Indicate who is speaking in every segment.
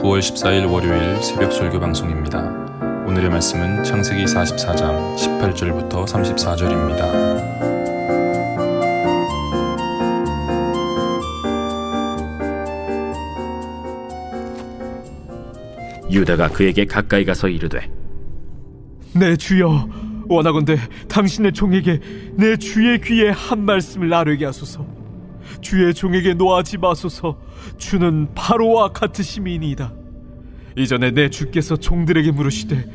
Speaker 1: (9월 14일) 월요일 새벽 설교 방송입니다. 오늘의 말씀은 창세기 44장 18절부터 34절입니다.
Speaker 2: 유다가 그에게 가까이 가서 이르되,
Speaker 3: 내 주여, 원하건대 당신의 종에게 내 주의 귀에 한 말씀을 아뢰게 하소서. 주의 종에게 노하지 마소서. 주는 바로와 같으심이니이다. 이전에 내 주께서 종들에게 물으시되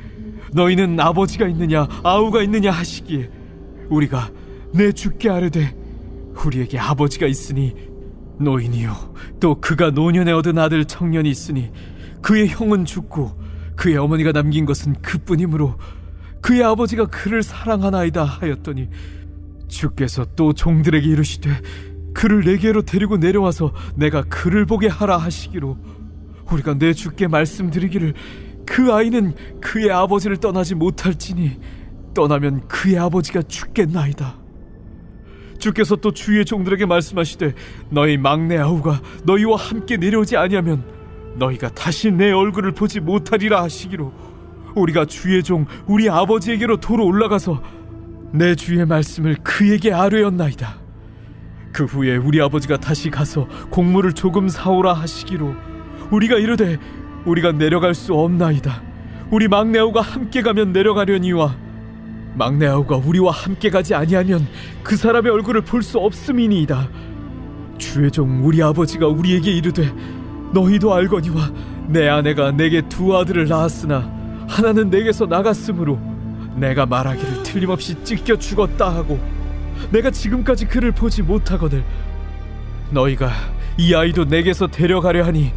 Speaker 3: 너희는 아버지가 있느냐 아우가 있느냐 하시기에 우리가 내 주께 아뢰되 우리에게 아버지가 있으니 노인이요 또 그가 노년에 얻은 아들 청년이 있으니 그의 형은 죽고 그의 어머니가 남긴 것은 그뿐이므로 그의 아버지가 그를 사랑하나이다 하였더니 주께서 또 종들에게 이르시되 그를 내게로 데리고 내려와서 내가 그를 보게 하라 하시기로 우리가 내 주께 말씀드리기를 그 아이는 그의 아버지를 떠나지 못할지니 떠나면 그의 아버지가 죽겠나이다. 주께서 또 주의 종들에게 말씀하시되 너희 막내 아우가 너희와 함께 내려오지 아니하면 너희가 다시 내 얼굴을 보지 못하리라 하시기로 우리가 주의 종 우리 아버지에게로 도로 올라가서 내 주의 말씀을 그에게 아뢰었나이다. 그 후에 우리 아버지가 다시 가서 곡물을 조금 사오라 하시기로 우리가 이르되 우리가 내려갈 수 없나이다. 우리 막내 아우가 함께 가면 내려가려니와 막내 아우가 우리와 함께 가지 아니하면 그 사람의 얼굴을 볼 수 없음이니이다. 주의 종 우리 아버지가 우리에게 이르되 너희도 알거니와 내 아내가 내게 두 아들을 낳았으나 하나는 내게서 나갔으므로 내가 말하기를 틀림없이 찢겨 죽었다 하고 내가 지금까지 그를 보지 못하거늘 너희가 이 아이도 내게서 데려가려 하니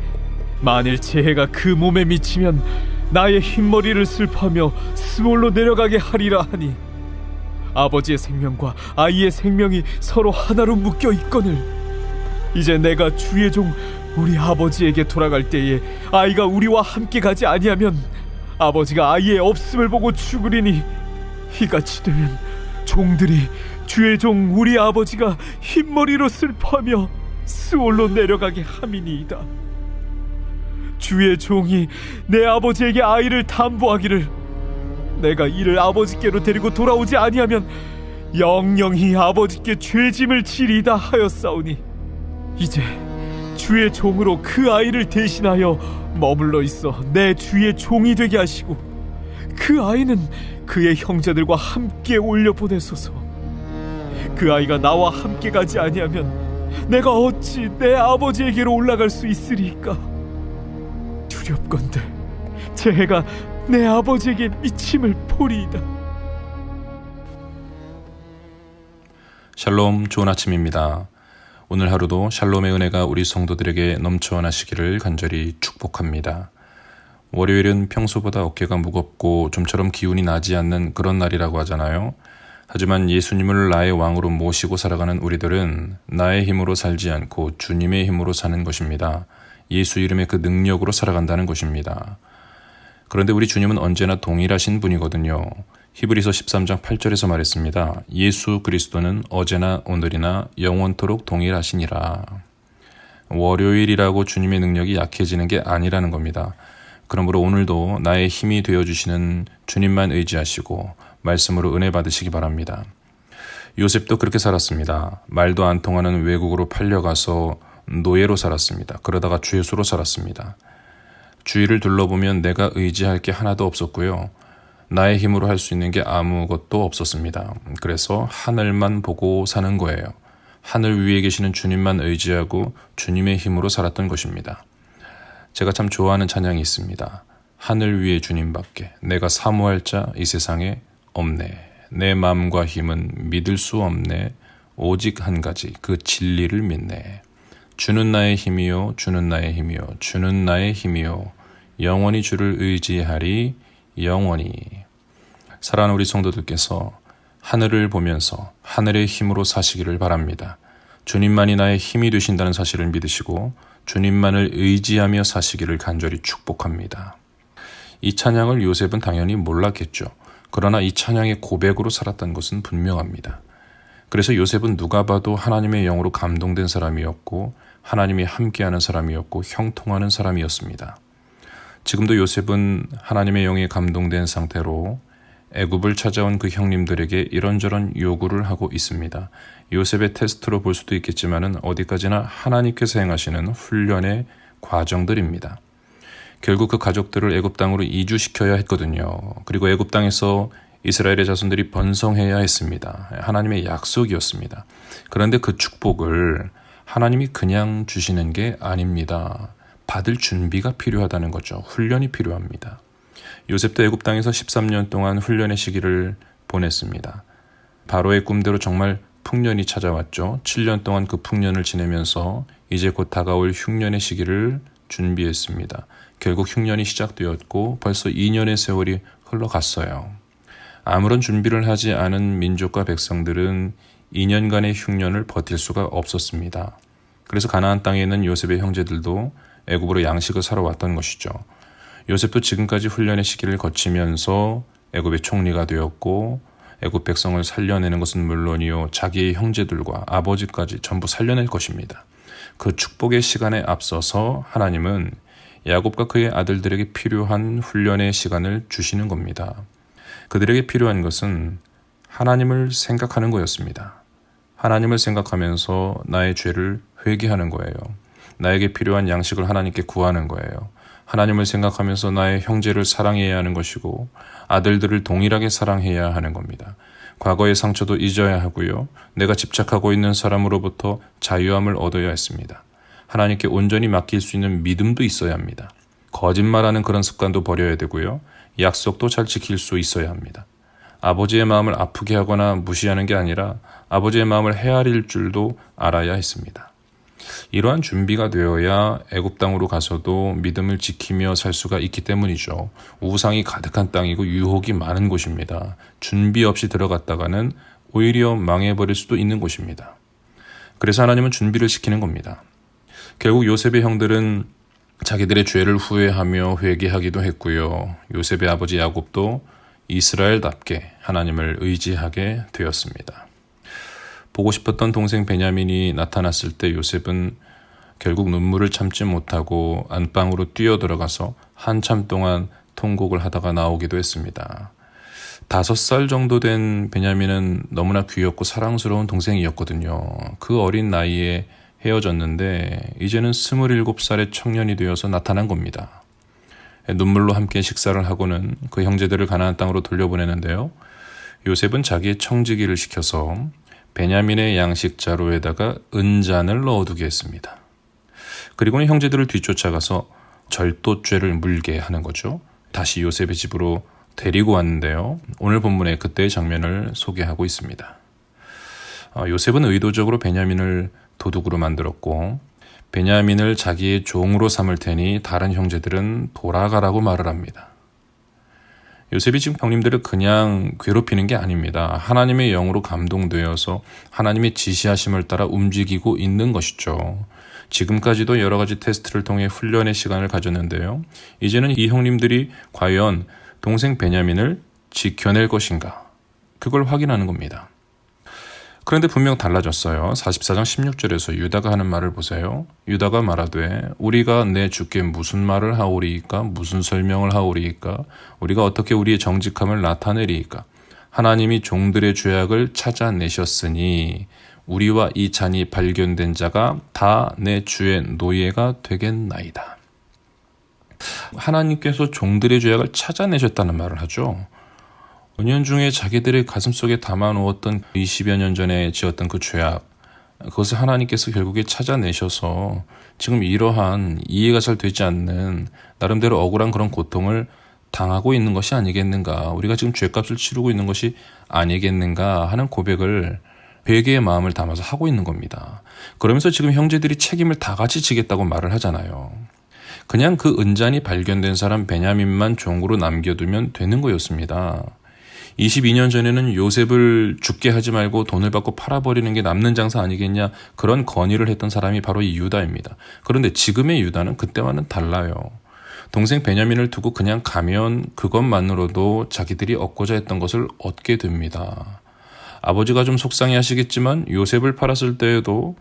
Speaker 3: 만일 재해가 그 몸에 미치면 나의 흰머리를 슬퍼하며 스몰로 내려가게 하리라 하니 아버지의 생명과 아이의 생명이 서로 하나로 묶여 있거늘 이제 내가 주의 종 우리 아버지에게 돌아갈 때에 아이가 우리와 함께 가지 아니하면 아버지가 아이의 없음을 보고 죽으리니 이같이 되면 종들이 주의 종 우리 아버지가 흰머리로 슬퍼하며 스올로 내려가게 함이니이다. 주의 종이 내 아버지에게 아이를 담보하기를 내가 이를 아버지께로 데리고 돌아오지 아니하면 영영히 아버지께 죄짐을 지리이다 하였사오니 이제 주의 종으로 그 아이를 대신하여 머물러 있어 내 주의 종이 되게 하시고 그 아이는 그의 형제들과 함께 올려보내소서. 그 아이가 나와 함께 가지 아니하면 내가 어찌 내 아버지에게로 올라갈 수 있으리까? 두렵건대 재해가 내 아버지에게 미침을 보리이다.
Speaker 1: 샬롬, 좋은 아침입니다. 오늘 하루도 샬롬의 은혜가 우리 성도들에게 넘쳐나시기를 간절히 축복합니다. 월요일은 평소보다 어깨가 무겁고 좀처럼 기운이 나지 않는 그런 날이라고 하잖아요. 하지만 예수님을 나의 왕으로 모시고 살아가는 우리들은 나의 힘으로 살지 않고 주님의 힘으로 사는 것입니다. 예수 이름의 그 능력으로 살아간다는 것입니다. 그런데 우리 주님은 언제나 동일하신 분이거든요. 히브리서 13장 8절에서 말했습니다. 예수 그리스도는 어제나 오늘이나 영원토록 동일하시니라. 월요일이라고 주님의 능력이 약해지는 게 아니라는 겁니다. 그러므로 오늘도 나의 힘이 되어주시는 주님만 의지하시고 말씀으로 은혜 받으시기 바랍니다. 요셉도 그렇게 살았습니다. 말도 안 통하는 외국으로 팔려가서 노예로 살았습니다. 그러다가 죄수로 살았습니다. 주위를 둘러보면 내가 의지할 게 하나도 없었고요. 나의 힘으로 할 수 있는 게 아무것도 없었습니다. 그래서 하늘만 보고 사는 거예요. 하늘 위에 계시는 주님만 의지하고 주님의 힘으로 살았던 것입니다. 제가 참 좋아하는 찬양이 있습니다. 하늘 위에 주님밖에 내가 사모할 자 이 세상에 없네. 내 마음과 힘은 믿을 수 없네. 오직 한 가지 그 진리를 믿네. 주는 나의 힘이요 주는 나의 힘이요 주는 나의 힘이요 영원히 주를 의지하리 영원히. 사랑하는 우리 성도들께서 하늘을 보면서 하늘의 힘으로 사시기를 바랍니다. 주님만이 나의 힘이 되신다는 사실을 믿으시고 주님만을 의지하며 사시기를 간절히 축복합니다. 이 찬양을 요셉은 당연히 몰랐겠죠. 그러나 이 찬양의 고백으로 살았던 것은 분명합니다. 그래서 요셉은 누가 봐도 하나님의 영으로 감동된 사람이었고 하나님이 함께하는 사람이었고 형통하는 사람이었습니다. 지금도 요셉은 하나님의 영에 감동된 상태로 애굽을 찾아온 그 형님들에게 이런저런 요구를 하고 있습니다. 요셉의 테스트로 볼 수도 있겠지만은 어디까지나 하나님께서 행하시는 훈련의 과정들입니다. 결국 그 가족들을 애굽 땅으로 이주시켜야 했거든요. 그리고 애굽 땅에서 이스라엘의 자손들이 번성해야 했습니다. 하나님의 약속이었습니다. 그런데 그 축복을 하나님이 그냥 주시는 게 아닙니다. 받을 준비가 필요하다는 거죠. 훈련이 필요합니다. 요셉도 애굽 땅에서 13년 동안 훈련의 시기를 보냈습니다. 바로의 꿈대로 정말 풍년이 찾아왔죠. 7년 동안 그 풍년을 지내면서 이제 곧 다가올 흉년의 시기를 준비했습니다. 결국 흉년이 시작되었고 벌써 2년의 세월이 흘러갔어요. 아무런 준비를 하지 않은 민족과 백성들은 2년간의 흉년을 버틸 수가 없었습니다. 그래서 가나안 땅에 있는 요셉의 형제들도 애굽으로 양식을 사러 왔던 것이죠. 요셉도 지금까지 훈련의 시기를 거치면서 애굽의 총리가 되었고 애굽 백성을 살려내는 것은 물론이요 자기의 형제들과 아버지까지 전부 살려낼 것입니다. 그 축복의 시간에 앞서서 하나님은 야곱과 그의 아들들에게 필요한 훈련의 시간을 주시는 겁니다. 그들에게 필요한 것은 하나님을 생각하는 거였습니다. 하나님을 생각하면서 나의 죄를 회개하는 거예요. 나에게 필요한 양식을 하나님께 구하는 거예요. 하나님을 생각하면서 나의 형제를 사랑해야 하는 것이고 아들들을 동일하게 사랑해야 하는 겁니다. 과거의 상처도 잊어야 하고요. 내가 집착하고 있는 사람으로부터 자유함을 얻어야 했습니다. 하나님께 온전히 맡길 수 있는 믿음도 있어야 합니다. 거짓말하는 그런 습관도 버려야 되고요. 약속도 잘 지킬 수 있어야 합니다. 아버지의 마음을 아프게 하거나 무시하는 게 아니라 아버지의 마음을 헤아릴 줄도 알아야 했습니다. 이러한 준비가 되어야 애굽 땅으로 가서도 믿음을 지키며 살 수가 있기 때문이죠. 우상이 가득한 땅이고 유혹이 많은 곳입니다. 준비 없이 들어갔다가는 오히려 망해버릴 수도 있는 곳입니다. 그래서 하나님은 준비를 시키는 겁니다. 결국 요셉의 형들은 자기들의 죄를 후회하며 회개하기도 했고요. 요셉의 아버지 야곱도 이스라엘답게 하나님을 의지하게 되었습니다. 보고 싶었던 동생 베냐민이 나타났을 때 요셉은 결국 눈물을 참지 못하고 안방으로 뛰어들어가서 한참 동안 통곡을 하다가 나오기도 했습니다. 5살 정도 된 베냐민은 너무나 귀엽고 사랑스러운 동생이었거든요. 그 어린 나이에 헤어졌는데 이제는 27살의 청년이 되어서 나타난 겁니다. 눈물로 함께 식사를 하고는 그 형제들을 가나안 땅으로 돌려보내는데요. 요셉은 자기의 청지기를 시켜서 베냐민의 양식 자루에다가 은잔을 넣어두게 했습니다. 그리고는 형제들을 뒤쫓아가서 절도죄를 물게 하는 거죠. 다시 요셉의 집으로 데리고 왔는데요. 오늘 본문에 그때의 장면을 소개하고 있습니다. 요셉은 의도적으로 베냐민을 도둑으로 만들었고 베냐민을 자기의 종으로 삼을 테니 다른 형제들은 돌아가라고 말을 합니다. 요셉이 지금 형님들을 그냥 괴롭히는 게 아닙니다. 하나님의 영으로 감동되어서 하나님의 지시하심을 따라 움직이고 있는 것이죠. 지금까지도 여러 가지 테스트를 통해 훈련의 시간을 가졌는데요. 이제는 이 형님들이 과연 동생 베냐민을 지켜낼 것인가? 그걸 확인하는 겁니다. 그런데 분명 달라졌어요. 44장 16절에서 유다가 하는 말을 보세요. 유다가 말하되 우리가 내 주께 무슨 말을 하오리이까? 무슨 설명을 하오리이까? 우리가 어떻게 우리의 정직함을 나타내리이까? 하나님이 종들의 죄악을 찾아내셨으니 우리와 이 잔이 발견된 자가 다 내 주의 노예가 되겠나이다. 하나님께서 종들의 죄악을 찾아내셨다는 말을 하죠. 은연중에 자기들의 가슴속에 담아놓았던 20여 년 전에 지었던 그 죄악, 그것을 하나님께서 결국에 찾아내셔서 지금 이러한 이해가 잘 되지 않는 나름대로 억울한 그런 고통을 당하고 있는 것이 아니겠는가, 우리가 지금 죄값을 치르고 있는 것이 아니겠는가 하는 고백을 회개의 마음을 담아서 하고 있는 겁니다. 그러면서 지금 형제들이 책임을 다 같이 지겠다고 말을 하잖아요. 그냥 그 은잔이 발견된 사람 베냐민만 종으로 남겨두면 되는 거였습니다. 22년 전에는 요셉을 죽게 하지 말고 돈을 받고 팔아버리는 게 남는 장사 아니겠냐, 그런 건의를 했던 사람이 바로 이 유다입니다. 그런데 지금의 유다는 그때와는 달라요. 동생 베냐민을 두고 그냥 가면 그것만으로도 자기들이 얻고자 했던 것을 얻게 됩니다. 아버지가 좀 속상해 하시겠지만 요셉을 팔았을 때에도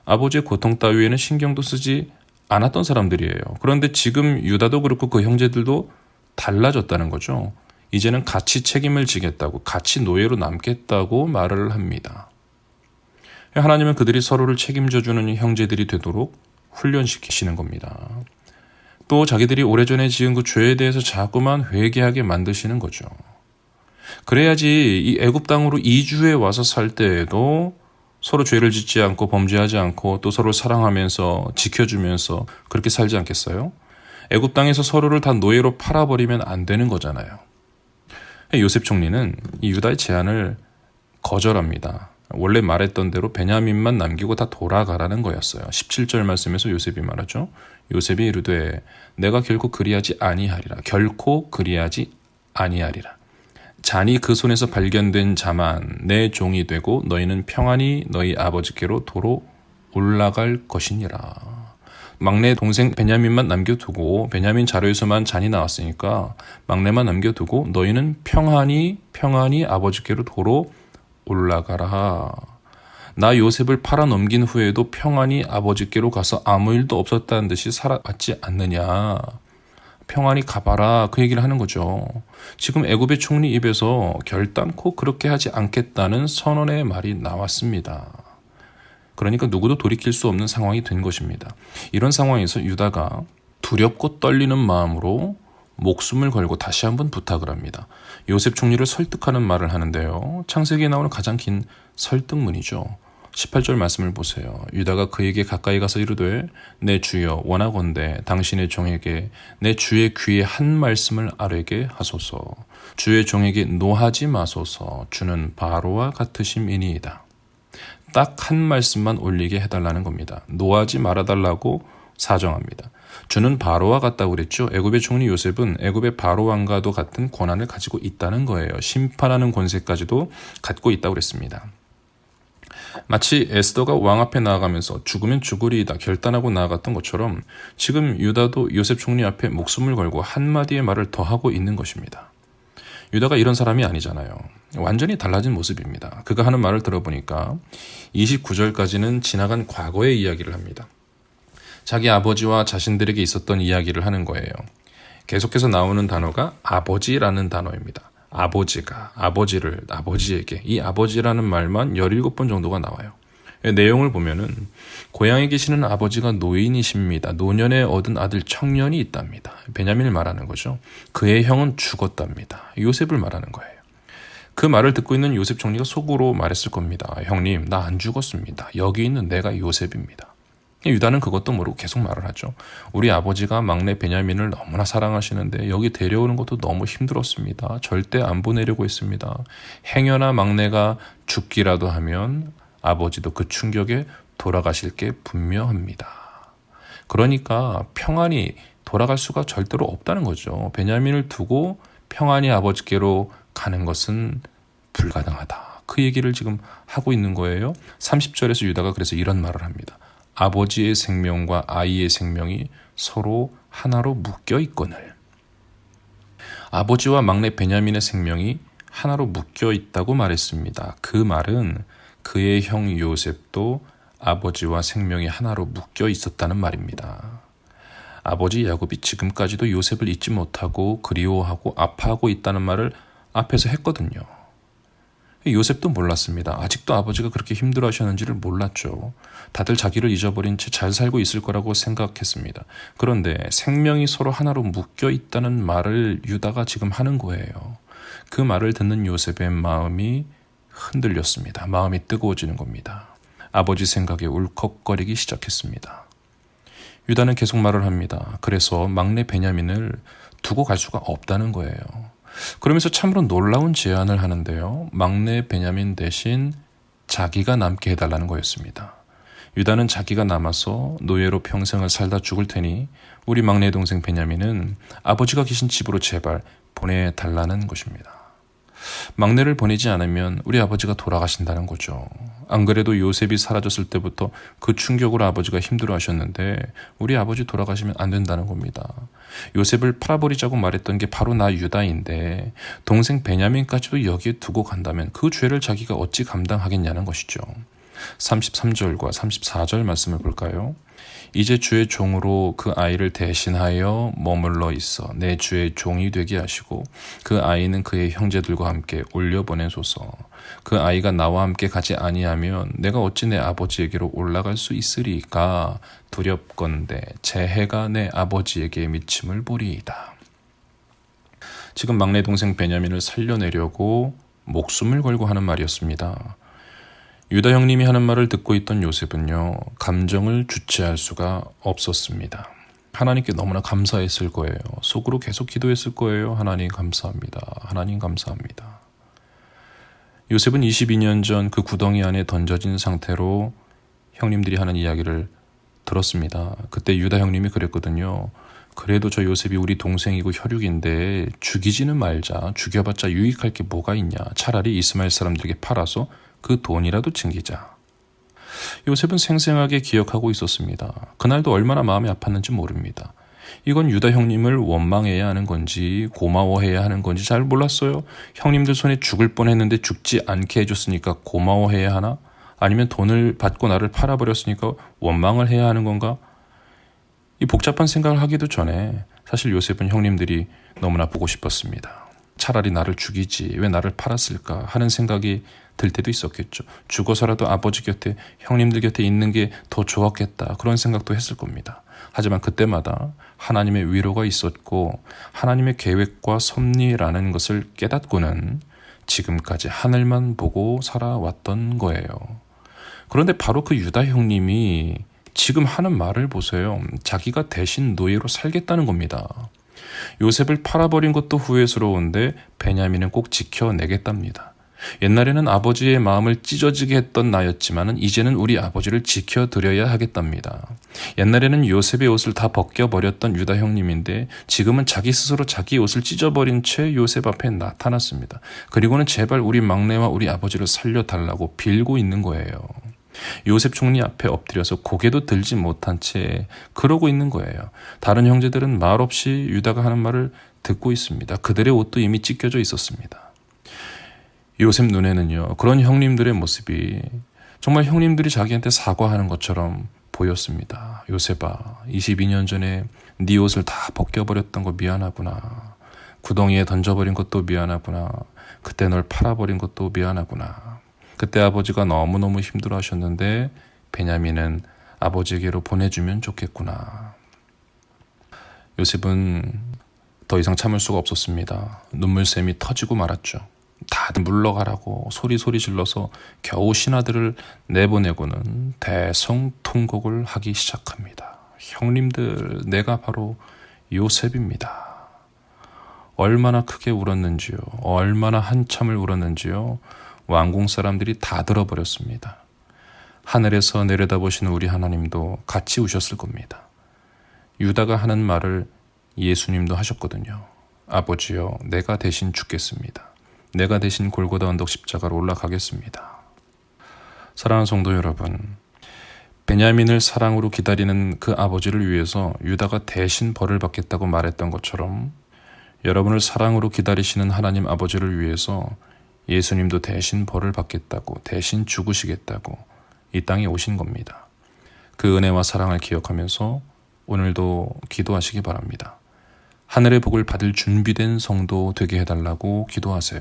Speaker 1: 아버지의 고통 따위에는 신경도 쓰지 않았던 사람들이에요. 그런데 지금 유다도 그렇고 그 형제들도 달라졌다는 거죠. 이제는 같이 책임을 지겠다고, 같이 노예로 남겠다고 말을 합니다. 하나님은 그들이 서로를 책임져주는 형제들이 되도록 훈련시키시는 겁니다. 또 자기들이 오래전에 지은 그 죄에 대해서 자꾸만 회개하게 만드시는 거죠. 그래야지 이 애굽 땅으로 이주해 와서 살 때에도 서로 죄를 짓지 않고 범죄하지 않고 또 서로를 사랑하면서 지켜주면서 그렇게 살지 않겠어요? 애굽 땅에서 서로를 다 노예로 팔아버리면 안 되는 거잖아요. 요셉 총리는 이 유다의 제안을 거절합니다. 원래 말했던 대로 베냐민만 남기고 다 돌아가라는 거였어요. 17절 말씀에서 요셉이 말하죠. 요셉이 이르되 내가 결코 그리하지 아니하리라. 결코 그리하지 아니하리라. 잔이 그 손에서 발견된 자만 내 종이 되고 너희는 평안히 너희 아버지께로 도로 올라갈 것이니라. 막내 동생 베냐민만 남겨두고 베냐민 자료에서만 잔이 나왔으니까 막내만 남겨두고 너희는 평안히 아버지께로 도로 올라가라. 나 요셉을 팔아 넘긴 후에도 평안히 아버지께로 가서 아무 일도 없었다는 듯이 살아왔지 않느냐. 평안히 가봐라, 그 얘기를 하는 거죠. 지금 애굽의 총리 입에서 결단코 그렇게 하지 않겠다는 선언의 말이 나왔습니다. 그러니까 누구도 돌이킬 수 없는 상황이 된 것입니다. 이런 상황에서 유다가 두렵고 떨리는 마음으로 목숨을 걸고 다시 한번 부탁을 합니다. 요셉 총리를 설득하는 말을 하는데요. 창세기에 나오는 가장 긴 설득문이죠. 18절 말씀을 보세요. 유다가 그에게 가까이 가서 이르되 내 주여 원하건대 당신의 종에게 내 주의 귀에 한 말씀을 아뢰게 하소서. 주의 종에게 노하지 마소서. 주는 바로와 같으심이니이다. 딱 한 말씀만 올리게 해달라는 겁니다. 노하지 말아달라고 사정합니다. 주는 바로와 같다고 그랬죠. 애굽의 총리 요셉은 애굽의 바로 왕과도 같은 권한을 가지고 있다는 거예요. 심판하는 권세까지도 갖고 있다고 그랬습니다. 마치 에스더가 왕 앞에 나아가면서 죽으면 죽으리이다 결단하고 나아갔던 것처럼 지금 유다도 요셉 총리 앞에 목숨을 걸고 한마디의 말을 더 하고 있는 것입니다. 유다가 이런 사람이 아니잖아요. 완전히 달라진 모습입니다. 그가 하는 말을 들어보니까 29절까지는 지나간 과거의 이야기를 합니다. 자기 아버지와 자신들에게 있었던 이야기를 하는 거예요. 계속해서 나오는 단어가 아버지라는 단어입니다. 아버지가 아버지에게 이 아버지라는 말만 17번 정도가 나와요. 내용을 보면은 고향에 계시는 아버지가 노인이십니다. 노년에 얻은 아들 청년이 있답니다. 베냐민을 말하는 거죠. 그의 형은 죽었답니다. 요셉을 말하는 거예요. 그 말을 듣고 있는 요셉 총리가 속으로 말했을 겁니다. 형님, 나 안 죽었습니다. 여기 있는 내가 요셉입니다. 유다는 그것도 모르고 계속 말을 하죠. 우리 아버지가 막내 베냐민을 너무나 사랑하시는데 여기 데려오는 것도 너무 힘들었습니다. 절대 안 보내려고 했습니다. 행여나 막내가 죽기라도 하면 아버지도 그 충격에 돌아가실 게 분명합니다. 그러니까 평안히 돌아갈 수가 절대로 없다는 거죠. 베냐민을 두고 평안히 아버지께로 가는 것은 불가능하다. 그 얘기를 지금 하고 있는 거예요. 30절에서 유다가 그래서 이런 말을 합니다. 아버지의 생명과 아이의 생명이 서로 하나로 묶여 있거늘. 아버지와 막내 베냐민의 생명이 하나로 묶여 있다고 말했습니다. 그 말은 그의 형 요셉도 아버지와 생명이 하나로 묶여 있었다는 말입니다. 아버지 야곱이 지금까지도 요셉을 잊지 못하고 그리워하고 아파하고 있다는 말을 앞에서 했거든요. 요셉도 몰랐습니다. 아직도 아버지가 그렇게 힘들어하셨는지를 몰랐죠. 다들 자기를 잊어버린 채 잘 살고 있을 거라고 생각했습니다. 그런데 생명이 서로 하나로 묶여 있다는 말을 유다가 지금 하는 거예요. 그 말을 듣는 요셉의 마음이 흔들렸습니다. 마음이 뜨거워지는 겁니다. 아버지 생각에 울컥거리기 시작했습니다. 유다는 계속 말을 합니다. 그래서 막내 베냐민을 두고 갈 수가 없다는 거예요. 그러면서 참으로 놀라운 제안을 하는데요. 막내 베냐민 대신 자기가 남게 해달라는 거였습니다. 유다는 자기가 남아서 노예로 평생을 살다 죽을 테니 우리 막내 동생 베냐민은 아버지가 계신 집으로 제발 보내달라는 것입니다. 막내를 보내지 않으면 우리 아버지가 돌아가신다는 거죠. 안 그래도 요셉이 사라졌을 때부터 그 충격으로 아버지가 힘들어하셨는데 우리 아버지 돌아가시면 안 된다는 겁니다. 요셉을 팔아버리자고 말했던 게 바로 나 유다인데 동생 베냐민까지도 여기에 두고 간다면 그 죄를 자기가 어찌 감당하겠냐는 것이죠. 33절과 34절 말씀을 볼까요? 이제 주의 종으로 그 아이를 대신하여 머물러 있어 내 주의 종이 되게 하시고 그 아이는 그의 형제들과 함께 올려보내소서. 그 아이가 나와 함께 가지 아니하면 내가 어찌 내 아버지에게로 올라갈 수 있으리까. 두렵건대 제 해가 내 아버지에게 미침을 보리이다. 지금 막내 동생 베냐민을 살려내려고 목숨을 걸고 하는 말이었습니다. 유다 형님이 하는 말을 듣고 있던 요셉은요, 감정을 주체할 수가 없었습니다. 하나님께 너무나 감사했을 거예요. 속으로 계속 기도했을 거예요. 하나님 감사합니다. 하나님 감사합니다. 요셉은 22년 전 그 구덩이 안에 던져진 상태로 형님들이 하는 이야기를 들었습니다. 그때 유다 형님이 그랬거든요. 그래도 저 요셉이 우리 동생이고 혈육인데 죽이지는 말자. 죽여봤자 유익할 게 뭐가 있냐. 차라리 이스마엘 사람들에게 팔아서 그 돈이라도 챙기자. 요셉은 생생하게 기억하고 있었습니다. 그날도 얼마나 마음이 아팠는지 모릅니다. 이건 유다 형님을 원망해야 하는 건지 고마워해야 하는 건지 잘 몰랐어요. 형님들 손에 죽을 뻔했는데 죽지 않게 해줬으니까 고마워해야 하나? 아니면 돈을 받고 나를 팔아버렸으니까 원망을 해야 하는 건가? 이 복잡한 생각을 하기도 전에 사실 요셉은 형님들이 너무나 보고 싶었습니다. 차라리 나를 죽이지 왜 나를 팔았을까 하는 생각이 들 때도 있었겠죠. 죽어서라도 아버지 곁에 형님들 곁에 있는 게 더 좋았겠다 그런 생각도 했을 겁니다. 하지만 그때마다 하나님의 위로가 있었고 하나님의 계획과 섭리라는 것을 깨닫고는 지금까지 하늘만 보고 살아왔던 거예요. 그런데 바로 그 유다 형님이 지금 하는 말을 보세요. 자기가 대신 노예로 살겠다는 겁니다. 요셉을 팔아버린 것도 후회스러운데 베냐민은 꼭 지켜내겠답니다. 옛날에는 아버지의 마음을 찢어지게 했던 나였지만 이제는 우리 아버지를 지켜드려야 하겠답니다. 옛날에는 요셉의 옷을 다 벗겨버렸던 유다 형님인데 지금은 자기 스스로 자기 옷을 찢어버린 채 요셉 앞에 나타났습니다. 그리고는 제발 우리 막내와 우리 아버지를 살려달라고 빌고 있는 거예요. 요셉 총리 앞에 엎드려서 고개도 들지 못한 채 그러고 있는 거예요. 다른 형제들은 말없이 유다가 하는 말을 듣고 있습니다. 그들의 옷도 이미 찢겨져 있었습니다. 요셉 눈에는요, 그런 형님들의 모습이 정말 형님들이 자기한테 사과하는 것처럼 보였습니다. 요셉아, 22년 전에 네 옷을 다 벗겨버렸던 거 미안하구나. 구덩이에 던져버린 것도 미안하구나. 그때 널 팔아버린 것도 미안하구나. 그때 아버지가 너무너무 힘들어하셨는데 베냐민은 아버지에게로 보내주면 좋겠구나. 요셉은 더 이상 참을 수가 없었습니다. 눈물샘이 터지고 말았죠. 다들 물러가라고 소리 질러서 겨우 신하들을 내보내고는 대성통곡을 하기 시작합니다. 형님들, 내가 바로 요셉입니다. 얼마나 크게 울었는지요. 얼마나 한참을 울었는지요. 왕궁 사람들이 다 들어버렸습니다. 하늘에서 내려다보시는 우리 하나님도 같이 우셨을 겁니다. 유다가 하는 말을 예수님도 하셨거든요. 아버지여, 내가 대신 죽겠습니다. 내가 대신 골고다 언덕 십자가로 올라가겠습니다. 사랑하는 성도 여러분, 베냐민을 사랑으로 기다리는 그 아버지를 위해서 유다가 대신 벌을 받겠다고 말했던 것처럼 여러분을 사랑으로 기다리시는 하나님 아버지를 위해서 예수님도 대신 벌을 받겠다고, 대신 죽으시겠다고 이 땅에 오신 겁니다. 그 은혜와 사랑을 기억하면서 오늘도 기도하시기 바랍니다. 하늘의 복을 받을 준비된 성도 되게 해달라고 기도하세요.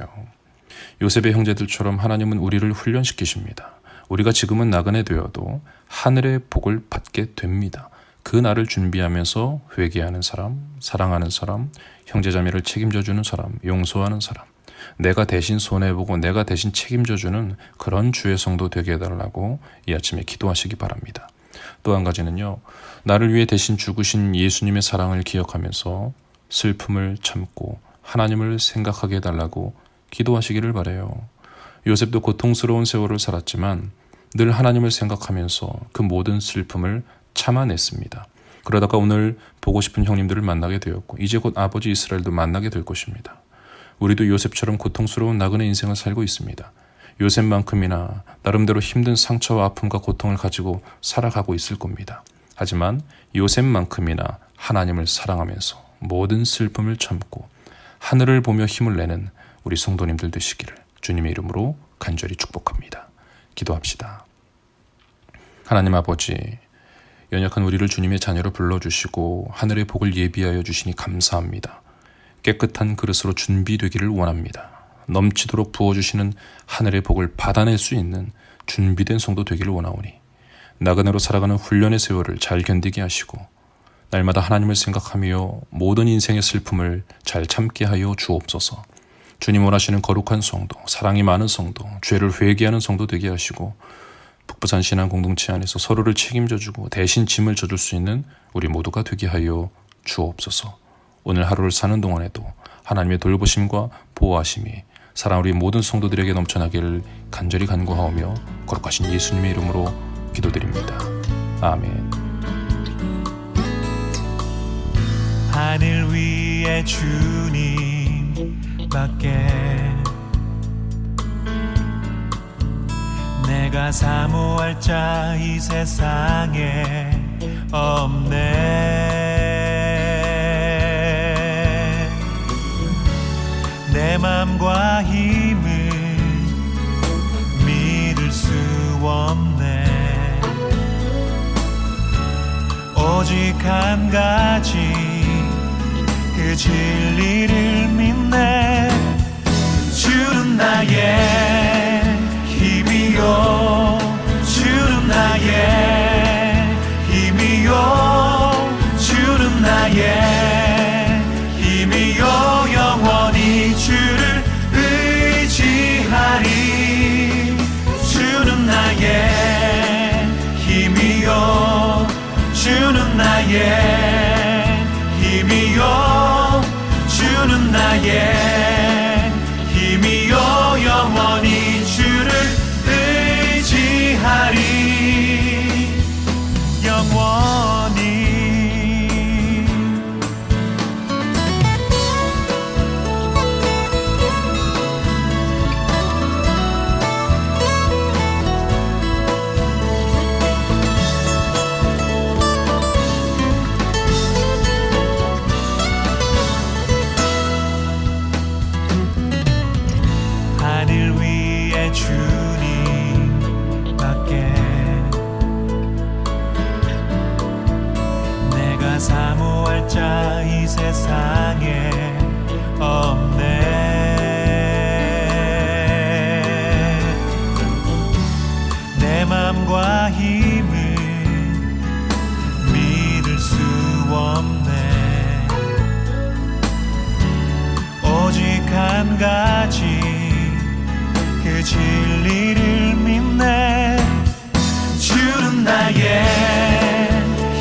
Speaker 1: 요셉의 형제들처럼 하나님은 우리를 훈련시키십니다. 우리가 지금은 나그네 되어도 하늘의 복을 받게 됩니다. 그 날을 준비하면서 회개하는 사람, 사랑하는 사람, 형제자매를 책임져주는 사람, 용서하는 사람, 내가 대신 손해보고 내가 대신 책임져주는 그런 주의 성도 되게 해달라고 이 아침에 기도하시기 바랍니다. 또 한 가지는요, 나를 위해 대신 죽으신 예수님의 사랑을 기억하면서 슬픔을 참고 하나님을 생각하게 해달라고 기도하시기를 바라요. 요셉도 고통스러운 세월을 살았지만 늘 하나님을 생각하면서 그 모든 슬픔을 참아냈습니다. 그러다가 오늘 보고 싶은 형님들을 만나게 되었고 이제 곧 아버지 이스라엘도 만나게 될 것입니다. 우리도 요셉처럼 고통스러운 나그네 인생을 살고 있습니다. 요셉만큼이나 나름대로 힘든 상처와 아픔과 고통을 가지고 살아가고 있을 겁니다. 하지만 요셉만큼이나 하나님을 사랑하면서 모든 슬픔을 참고 하늘을 보며 힘을 내는 우리 성도님들 되시기를 주님의 이름으로 간절히 축복합니다. 기도합시다. 하나님 아버지, 연약한 우리를 주님의 자녀로 불러주시고 하늘의 복을 예비하여 주시니 감사합니다. 깨끗한 그릇으로 준비되기를 원합니다. 넘치도록 부어주시는 하늘의 복을 받아낼 수 있는 준비된 성도 되기를 원하오니 나그네로 살아가는 훈련의 세월을 잘 견디게 하시고 날마다 하나님을 생각하며 모든 인생의 슬픔을 잘 참게 하여 주옵소서. 주님 원하시는 거룩한 성도, 사랑이 많은 성도, 죄를 회개하는 성도 되게 하시고 북부산 신앙 공동체 안에서 서로를 책임져주고 대신 짐을 져줄 수 있는 우리 모두가 되게 하여 주옵소서. 오늘 하루를 사는 동안에도 하나님의 돌보심과 보호하심이 사랑 우리 모든 성도들에게 넘쳐나기를 간절히 간구하오며 거룩하신 예수님의 이름으로 기도드립니다. 아멘.
Speaker 4: 하늘 위에 주님밖에 내가 사모할 자 이 세상에 없네. 내 맘과 힘을 믿을 수 없네. 오직 한 가지 그 진리를 믿네. 주는 나의 힘이요, 주는 나의 힘이요, 주는 나의 힘이요. 영원히 주를 의지하리. 주는 나의 힘이요, 주는 나의 힘이요, 주는 나의 힘이요. 영원히 주를 의지하리. 영원히. 하늘 위에 주님밖에 내가 사모할 자 이 세상에 없네. 내 맘과 힘을 믿을 수 없네. 오직 한 가지 그 진리를 믿네. 주는 나의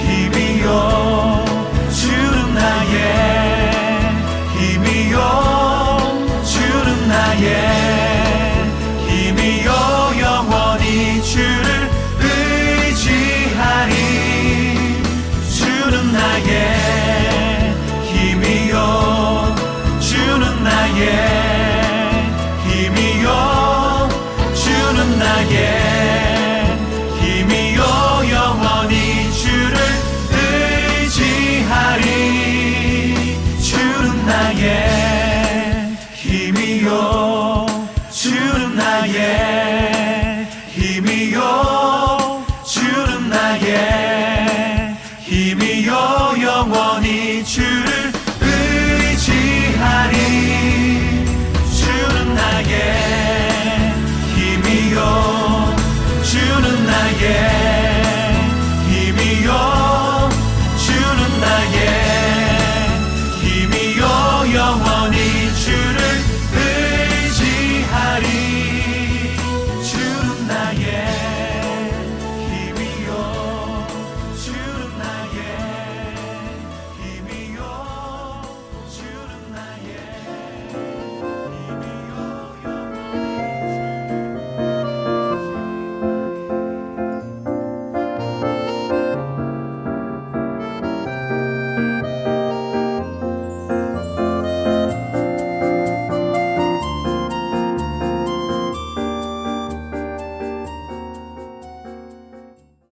Speaker 4: 힘이요, 주는 나의 힘이요, 주는 나의 힘이요. 영원히 주를 의지하리. 주는 나의 힘이요, 주는 나의 힘이요, 주는 나의